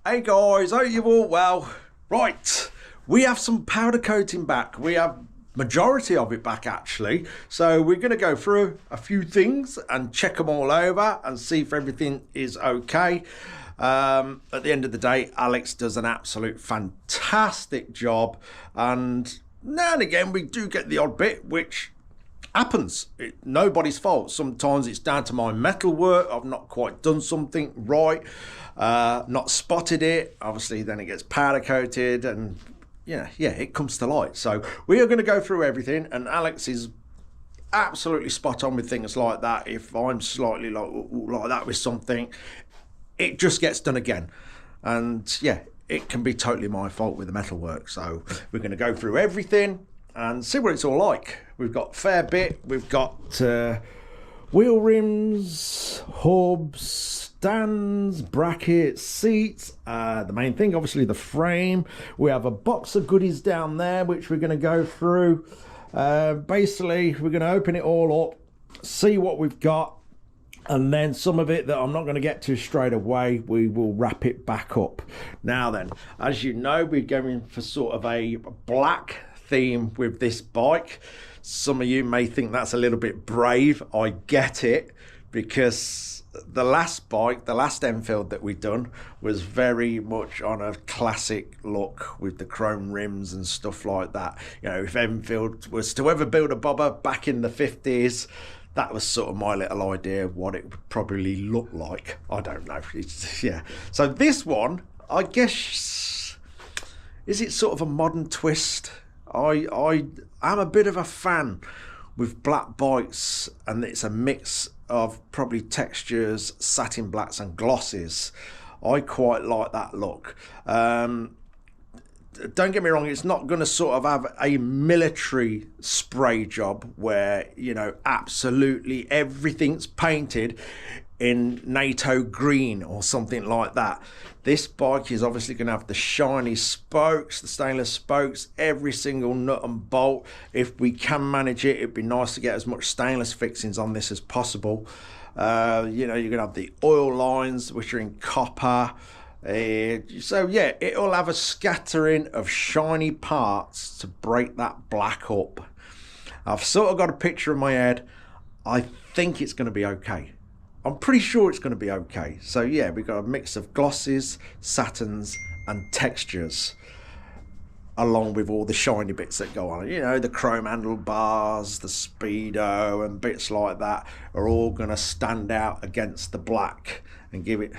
Hey guys, hope you're all well. Right, we have some powder coating back. We have majority of it back actually. So we're going to go through a few things and check them all over and see if everything is okay. At the end of the day, Alex does an absolute fantastic job, and now and again we do get the odd bit which happens. Nobody's fault. Sometimes it's down to my metal work. I've not quite done something right, not spotted it. Obviously then it gets powder coated and yeah, it comes to light. So we are going to go through everything, and Alex is absolutely spot on with things like that. If I'm slightly like that with something, it just gets done again. And yeah, it can be totally my fault with the metalwork. So we're going to go through everything and see what it's all like. We've got a fair bit. We've got wheel rims, hubs, stands, brackets, seats. The main thing, obviously, the frame. We have a box of goodies down there, which we're going to go through. Basically, we're going to open it all up, see what we've got, and then some of it that I'm not going to get to straight away, we will wrap it back up. Now then, as you know, we're going for sort of a black theme with this bike. Some of you may think that's a little bit brave. I get it, because the last bike, the last Enfield that we've done, was very much on a classic look with the chrome rims and stuff like that. You know, if Enfield was to ever build a bobber back in the 50s, that was sort of my little idea of what it would probably look like. I don't know. Yeah. So this one, I guess, is it sort of a modern twist? I am a bit of a fan with black bikes, and it's a mix of probably textures, satin blacks and glosses. I quite like that look. Don't get me wrong, it's not going to sort of have a military spray job where, you know, absolutely everything's painted in NATO green or something like that. This bike is obviously going to have the shiny spokes, the stainless spokes, every single nut and bolt. If we can manage it, it'd be nice to get as much stainless fixings on this as possible. You know, you're going to have the oil lines, which are in copper. So yeah, it'll have a scattering of shiny parts to break that black up. I've sort of got a picture in my head. I think it's going to be okay. I'm pretty sure it's going to be okay. So yeah, we've got a mix of glosses, satins and textures, along with all the shiny bits that go on. You know, the chrome handlebars, the speedo and bits like that are all going to stand out against the black and give it,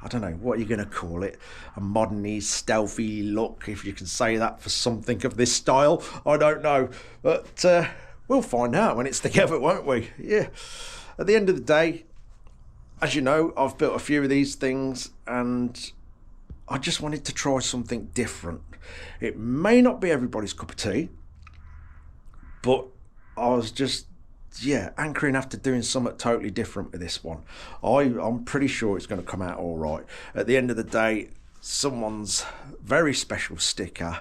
I don't know, what are you going to call it? A modern-y, stealthy look, if you can say that for something of this style. I don't know. But we'll find out when it's together, won't we? Yeah. At the end of the day, as you know, I've built a few of these things, and I just wanted to try something different. It may not be everybody's cup of tea, but I was just, yeah, anchoring after doing something totally different with this one. I'm pretty sure it's going to come out all right. At the end of the day, someone's very special sticker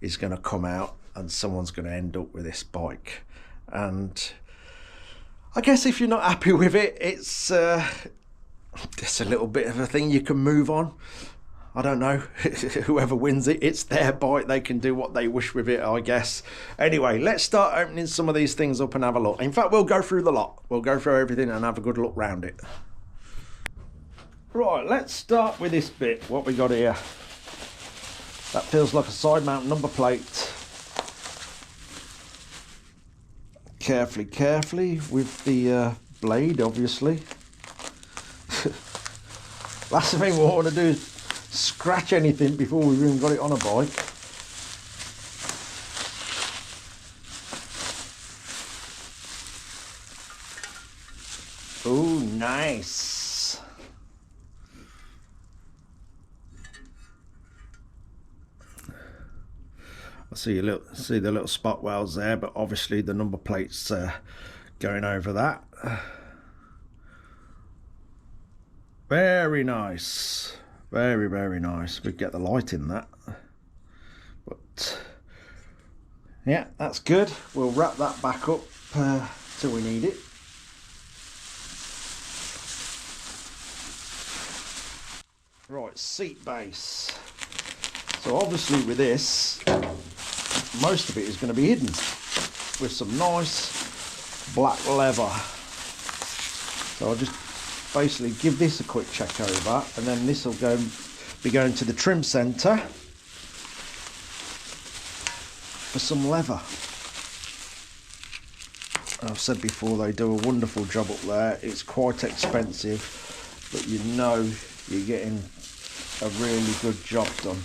is going to come out, and someone's going to end up with this bike. And I guess if you're not happy with it, it's a little bit of a thing you can move on. I don't know. Whoever wins it, it's their bike. They can do what they wish with it, I guess. Anyway, let's start opening some of these things up and have a look. In fact, we'll go through the lot. We'll go through everything and have a good look round it. Right, let's start with this bit. What we got here. That feels like a side mount number plate. Carefully with the blade, obviously. Last thing we want to do is scratch anything before we've even got it on a bike. Oh, nice. I see the little spot welds there, but obviously the number plate's going over that. Very nice, very nice. We get the light in that, but yeah, that's good. We'll wrap that back up till we need it. Right, seat base. So obviously with this, most of it is going to be hidden with some nice black leather. So I'll just basically give this a quick check over, and then this will be going to the trim centre for some leather. I've said before, they do a wonderful job up there. It's quite expensive, but you know you're getting a really good job done.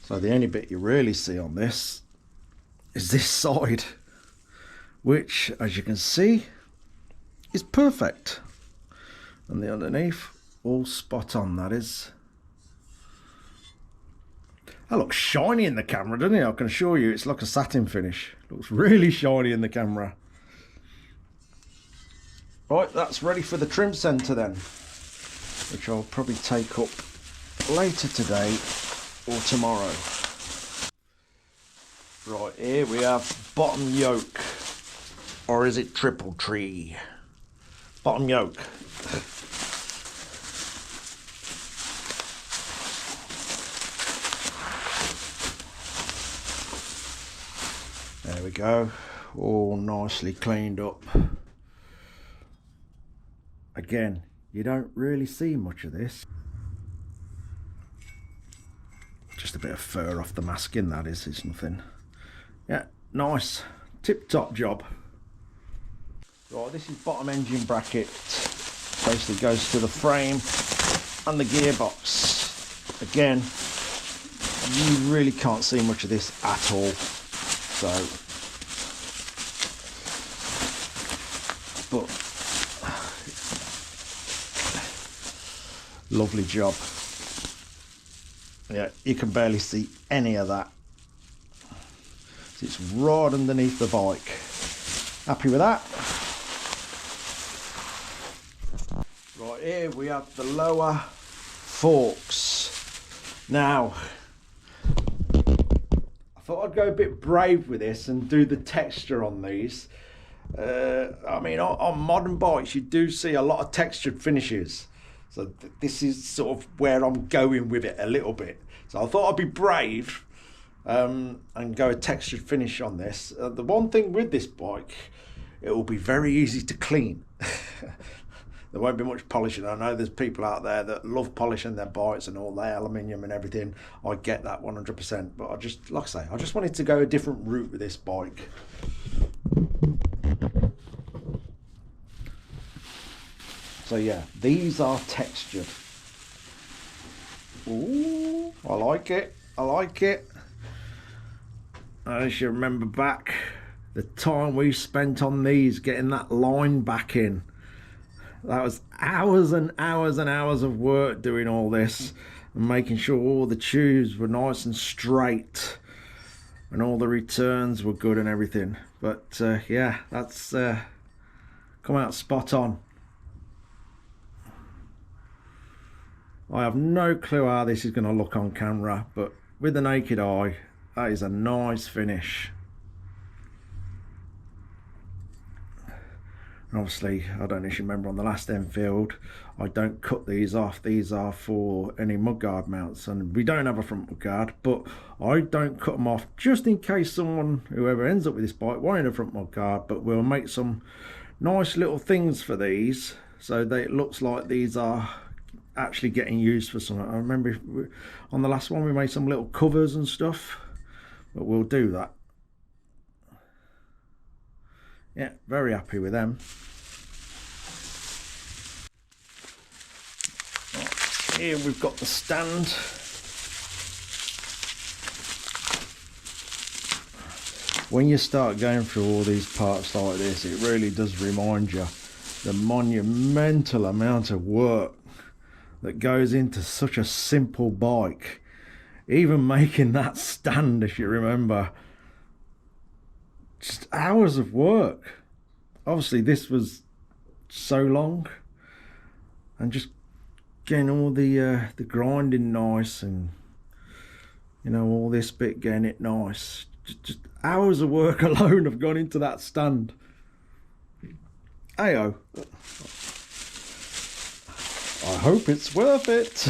So the only bit you really see on this is this side, which, as you can see, is perfect. And the underneath, all spot on, that is. That looks shiny in the camera, doesn't it? I can assure you it's like a satin finish. Looks really shiny in the camera. Right, that's ready for the trim centre then, which I'll probably take up later today or tomorrow. Right, here we have bottom yoke, or is it triple tree? Bottom yoke. There we go, all nicely cleaned up. Again, you don't really see much of this. Just a bit of fur off the masking, that is, it's nothing. Yeah, nice, tip-top job. Right, this is bottom engine bracket. Basically goes to the frame and the gearbox. Again, you really can't see much of this at all. So, but lovely job. Yeah, you can barely see any of that. It's right underneath the bike. Happy with that? Right, here we have the lower forks. Now, I thought I'd go a bit brave with this and do the texture on these. I mean, on modern bikes, you do see a lot of textured finishes. So this is sort of where I'm going with it a little bit. So I thought I'd be brave and go a textured finish on this. The one thing with this bike, it will be very easy to clean. There won't be much polishing. I know there's people out there that love polishing their bikes and all their aluminium and everything. I get that 100%. But I just, like I say, I just wanted to go a different route with this bike. So yeah, these are textured. Ooh, I like it. I like it. As you remember back, the time we spent on these, getting that line back in. That was hours and hours and hours of work doing all this and making sure all the tubes were nice and straight and all the returns were good and everything. But yeah, that's come out spot on. I have no clue how this is going to look on camera, but with the naked eye, that is a nice finish. And obviously, I don't know if you remember on the last Enfield, I don't cut these off. These are for any mudguard mounts, and we don't have a front mudguard, but I don't cut them off just in case someone, whoever ends up with this bike, wanted a front mudguard. But we'll make some nice little things for these so that it looks like these are actually getting used for something. I remember on the last one we made some little covers and stuff, but we'll do that. Yeah, very happy with them. Right, here we've got the stand. When you start going through all these parts like this, it really does remind you the monumental amount of work that goes into such a simple bike. Even making that stand, if you remember, just hours of work. Obviously this was so long, and just getting all the grinding nice, and you know, all this bit getting it nice. Just hours of work alone have gone into that stand. Ayo. I hope it's worth it.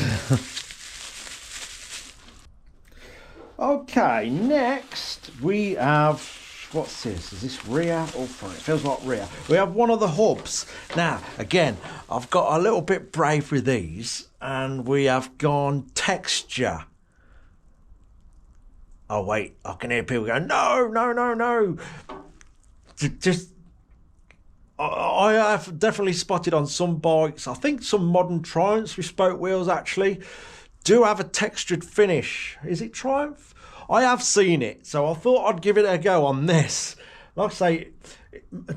Okay, next we have, what's this? Is this rear or front? It feels like rear. We have one of the hubs. Now, again, I've got a little bit brave with these, and we have gone texture. Oh, wait, I can hear people go, no, no, no, no. Just, I have definitely spotted on some bikes, I think some modern Triumphs with spoke wheels actually, do have a textured finish. Is it Triumph? I have seen it, so I thought I'd give it a go on this. Like I say,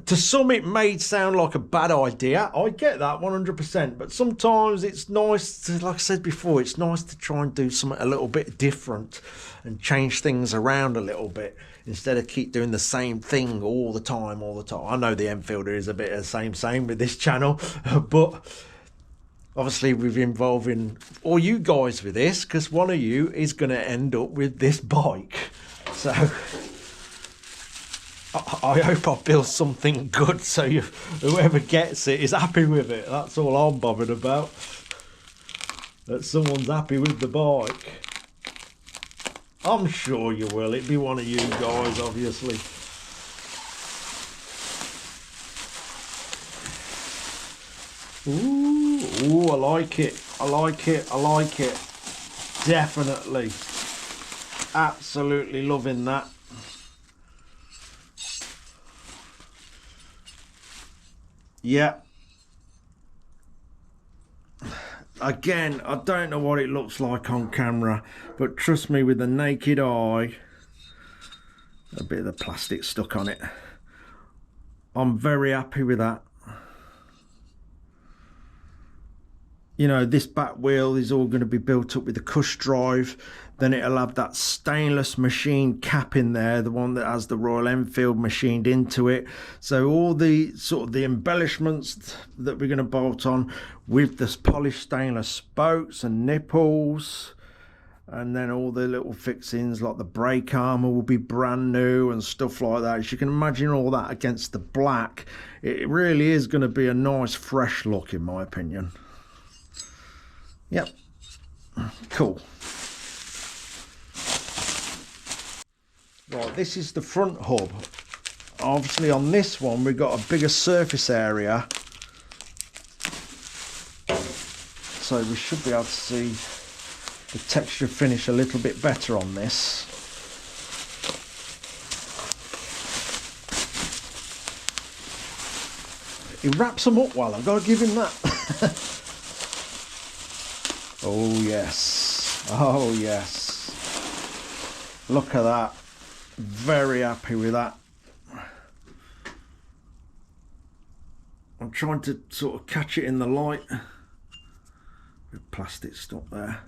to some it may sound like a bad idea. I get that 100%, but sometimes it's nice to, like I said before, it's nice to try and do something a little bit different and change things around a little bit instead of keep doing the same thing all the time. I know the Enfielder is a bit of the same with this channel, but obviously we're involving all you guys with this because one of you is going to end up with this bike. So I hope I build something good so whoever gets it is happy with it. That's all I'm bothered about. That someone's happy with the bike. I'm sure you will. It'd be one of you guys, obviously. Ooh, I like it. I like it. I like it. Definitely. Absolutely loving that. Yeah. Again, I don't know what it looks like on camera, but trust me, with the naked eye, a bit of the plastic stuck on it. I'm very happy with that. You know, this back wheel is all going to be built up with the cush drive. Then it'll have that stainless machine cap in there, the one that has the Royal Enfield machined into it. So all the sort of the embellishments that we're going to bolt on with this polished stainless spokes and nipples. And then all the little fixings like the brake armour will be brand new and stuff like that. As you can imagine, all that against the black, it really is going to be a nice fresh look in my opinion. Yep, cool. Right, this is the front hub. Obviously on this one we've got a bigger surface area, so we should be able to see the texture finish a little bit better on this. He wraps them up well, I've got to give him that. Oh yes, oh yes, look at that. Very happy with that. I'm trying to sort of catch it in the light. With plastic stuck there.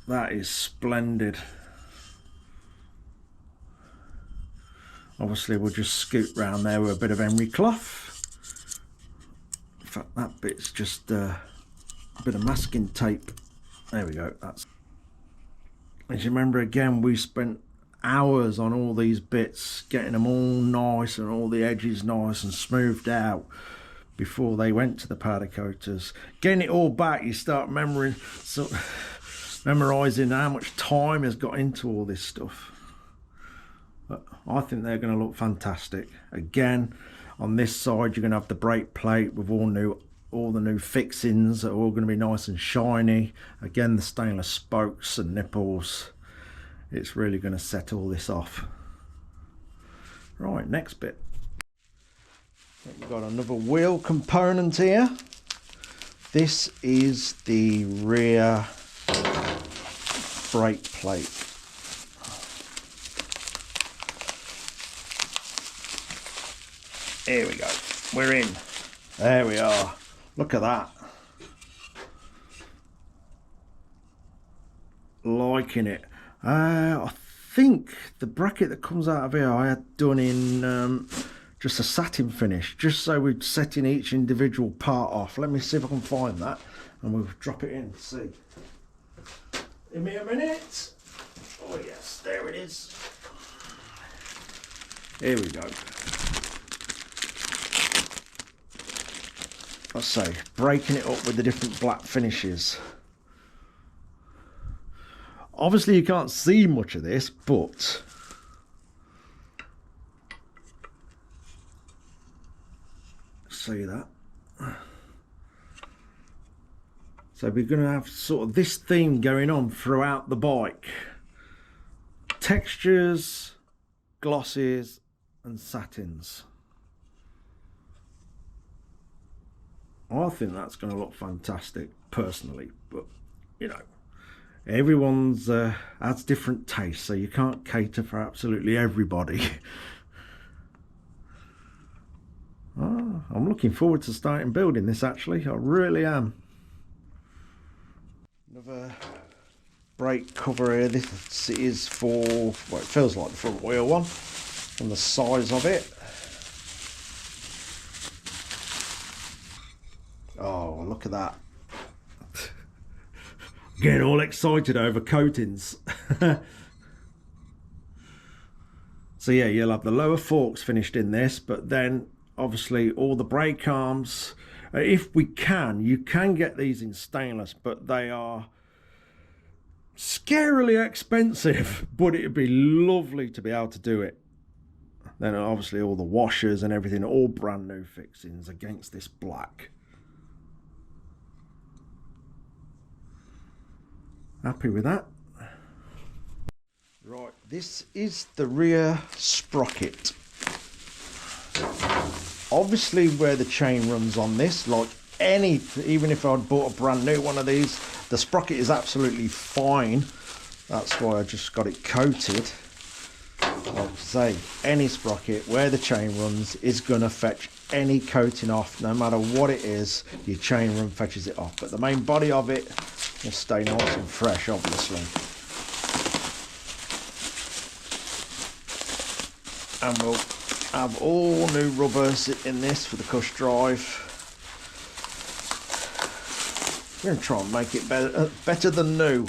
That is splendid. Obviously we'll just scoot round there with a bit of emery cloth. In fact, that bit's just a bit of masking tape. There we go. That's. As you remember, again, we spent hours on all these bits, getting them all nice and all the edges nice and smoothed out before they went to the powder coaters. Getting it all back, you start memorizing how much time has got into all this stuff. But I think they're going to look fantastic. Again, on this side, you're going to have the brake plate with all the new fixings are all going to be nice and shiny. Again, the stainless spokes and nipples. It's really going to set all this off. Right, next bit. We've got another wheel component here. This is the rear brake plate. Here we go. We're in. There we are. Look at that. Liking it. I think the bracket that comes out of here I had done in just a satin finish, just so we're setting each individual part off. Let me see if I can find that and we'll drop it in. See. Give me a minute. Oh yes, there it is. Here we go. let's say, breaking it up with the different black finishes. Obviously you can't see much of this, but see that. So we're going to have sort of this theme going on throughout the bike. Textures, glosses and satins. I think that's going to look fantastic personally, but you know, everyone's has different tastes, so you can't cater for absolutely everybody. I'm looking forward to starting building this, actually. I really am. Another brake cover here. This is for, well, it feels like the front wheel one from the size of it. Oh, look at that. Getting all excited over coatings. So yeah, you'll have the lower forks finished in this, but then obviously all the brake arms, if we can, you can get these in stainless, but they are scarily expensive, but it'd be lovely to be able to do it. Then obviously all the washers and everything, all brand new fixings against this black. Happy with that. Right, this is the rear sprocket. Obviously where the chain runs on this, like any, even if I'd bought a brand new one of these, the sprocket is absolutely fine. That's why I just got it coated. Like I say, any sprocket where the chain runs is going to fetch any coating off, no matter what it is. Your chain run fetches it off, but the main body of it will stay nice and fresh, obviously. And we'll have all new rubbers in this for the cush drive. We're going to try and make it better than new.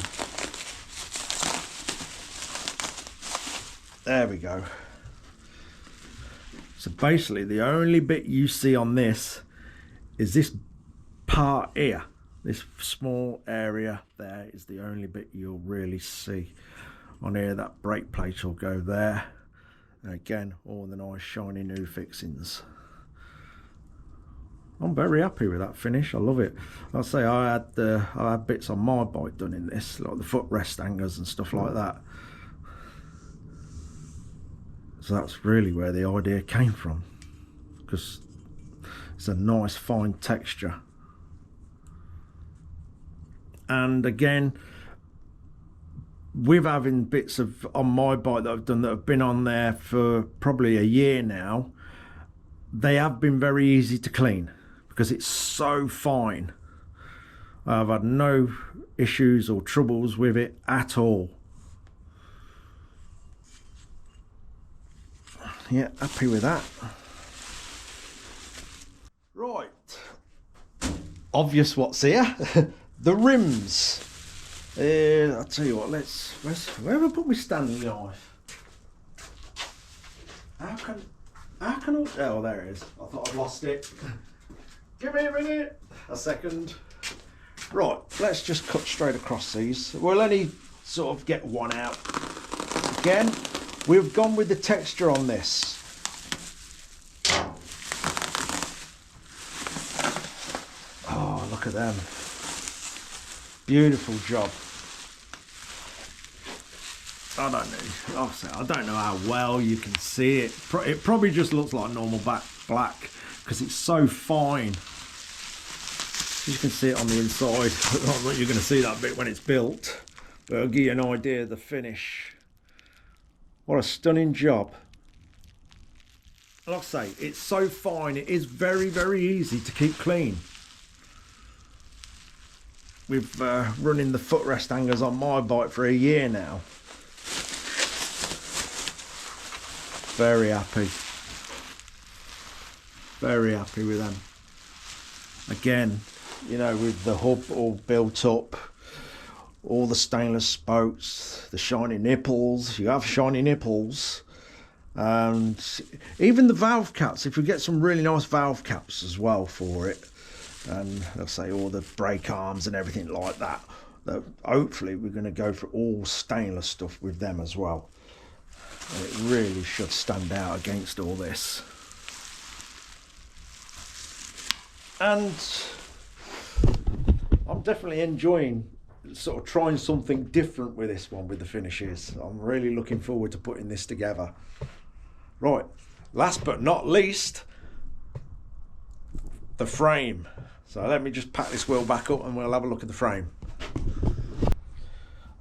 There we go. So basically the only bit you see on this is this part here. This small area there is the only bit you'll really see on here. That brake plate will go there. And again, all the nice shiny new fixings. I'm very happy with that finish. I love it. I'll say I had bits on my bike done in this, like the footrest hangers and stuff like that. So that's really where the idea came from, because it's a nice fine texture. And again, with having bits of on my bike that I've done that have been on there for probably a year now, they have been very easy to clean because it's so fine. I've had no issues or troubles with it at all. Yeah, happy with that. Right, obvious what's here. The rims. I'll tell you what, where have I put my Stanley knife? How can I, oh, there it is. I thought I'd lost it. Give me a minute, a second. Right, let's just cut straight across these. We'll only sort of get one out. Again, we've gone with the texture on this. Oh, look at them. Beautiful job. I don't know. Obviously, I don't know how well you can see it. It probably just looks like normal black because it's so fine. You can see it on the inside. Not that you're going to see that bit when it's built, but I'll give you an idea of the finish. What a stunning job. Like I say, it's so fine. It is very, very easy to keep clean. We've running the footrest hangers on my bike for a year now. Very happy. Very happy with them. Again, you know, with the hub all built up, all the stainless spokes, the shiny nipples. You have shiny nipples. And even the valve caps, if you get some really nice valve caps as well for it, and I'll say all the brake arms and everything like that. Hopefully we're going to go for all stainless stuff with them as well. And it really should stand out against all this. And I'm definitely enjoying sort of trying something different with this one, with the finishes. I'm really looking forward to putting this together. Right, last but not least, the frame. So let me just pack this wheel back up and we'll have a look at the frame.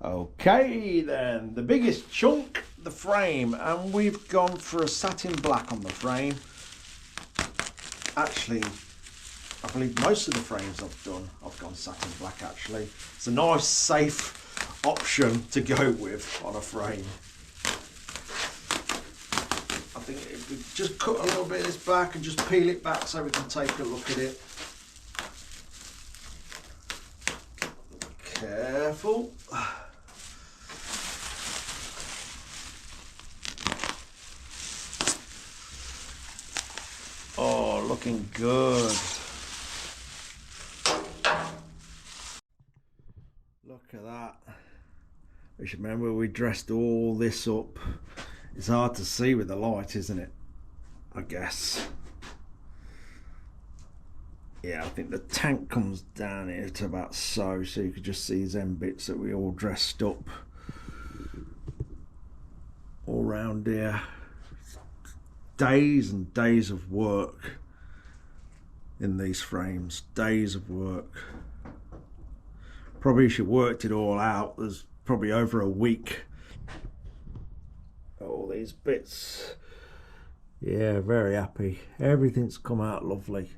Okay then, the biggest chunk, the frame, and we've gone for a satin black on the frame. Actually, I believe most of the frames I've gone satin black actually. It's a nice safe option to go with on a frame. I think if we just cut a little bit of this back and just peel it back so we can take a look at it. Careful. Oh, looking good. Look at that. We should remember we dressed all this up. It's hard to see with the light, isn't it? I guess. Yeah, I think the tank comes down here to about so you could just see them bits that we all dressed up all round here. Days and days of work in these frames, days of work. Probably should worked it all out. There's probably over a week. All these bits. Yeah, very happy. Everything's come out lovely.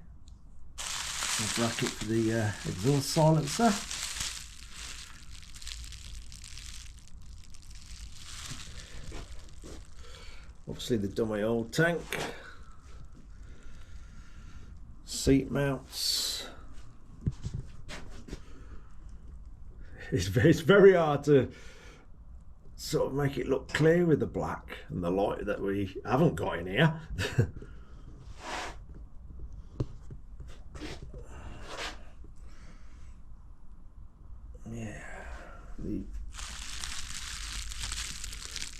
A bracket for the exhaust silencer. Obviously the dummy oil tank. Seat mounts. It's very hard to sort of make it look clear with the black and the light that we haven't got in here. Yeah, the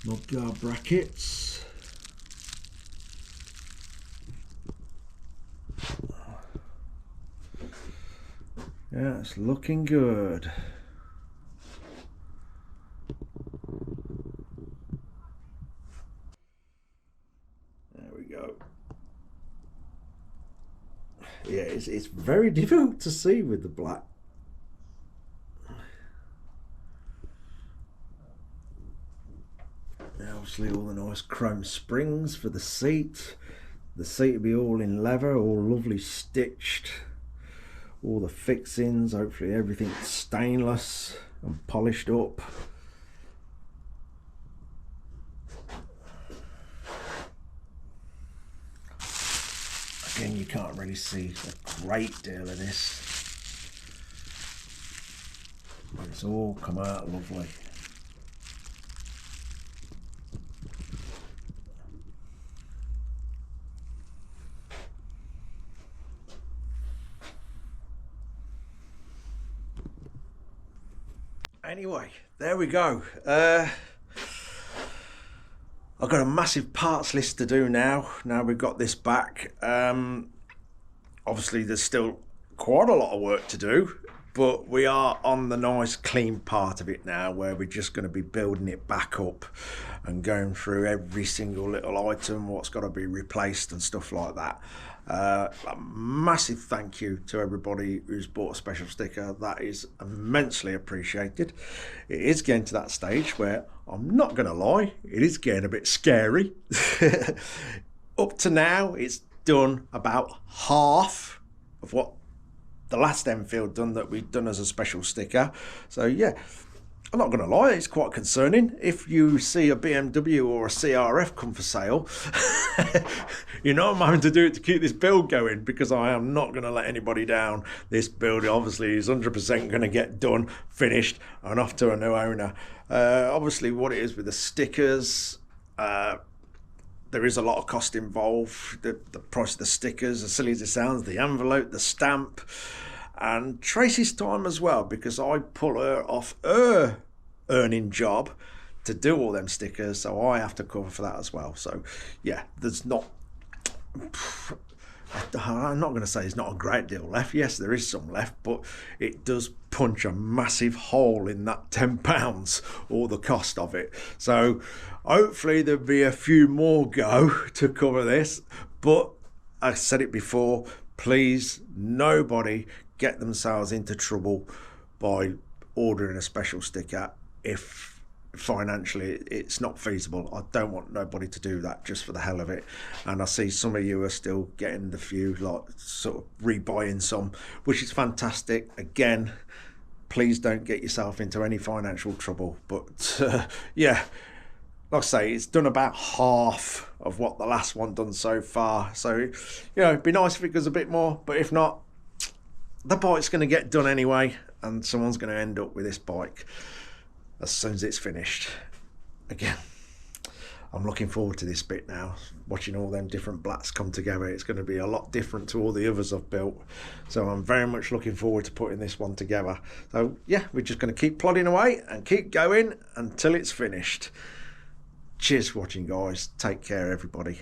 mudguard brackets. Yeah, it's looking good. There we go. Yeah, it's very difficult to see with the black. Obviously all the nice chrome springs for the seat. The seat will be all in leather, all lovely stitched. All the fixings, hopefully everything's stainless and polished up. Again, you can't really see a great deal of this, but it's all come out lovely. Anyway, there we go. I've got a massive parts list to do now. Now we've got this back. Obviously, there's still quite a lot of work to do, but we are on the nice clean part of it now, where we're just going to be building it back up and going through every single little item, what's got to be replaced and stuff like that. A massive thank you to everybody who's bought a special sticker. That is immensely appreciated. It is getting to that stage where, I'm not going to lie, it is getting a bit scary. Up to now, it's done about half of what the last Enfield done that we've done as a special sticker. So yeah, I'm not going to lie, it's quite concerning. If you see a BMW or a CRF come for sale, you know I'm having to do it to keep this build going, because I am not going to let anybody down. This build obviously is 100% going to get done, finished, and off to a new owner. Obviously what it is with the stickers, there is a lot of cost involved. The price of the stickers, as silly as it sounds, the envelope, the stamp, and Tracy's time as well, because I pull her off her earning job to do all them stickers, so I have to cover for that as well. So yeah, there's not, I'm not going to say there's not a great deal left. Yes, there is some left, but it does punch a massive hole in that £10 or the cost of it. So hopefully there'll be a few more go to cover this. But I said it before, please, nobody get themselves into trouble by ordering a special sticker if financially it's not feasible. I don't want nobody to do that just for the hell of it. And I see some of you are still getting the few, like sort of rebuying some, which is fantastic. Again, please don't get yourself into any financial trouble. But yeah, like I say, it's done about half of what the last one done so far. So, you know, it'd be nice if it goes a bit more, but if not, the bike's going to get done anyway, and someone's going to end up with this bike as soon as it's finished. Again, I'm looking forward to this bit now, watching all them different blats come together. It's going to be a lot different to all the others I've built, so I'm very much looking forward to putting this one together. So yeah, we're just going to keep plodding away and keep going until it's finished. Cheers for watching, guys. Take care, everybody.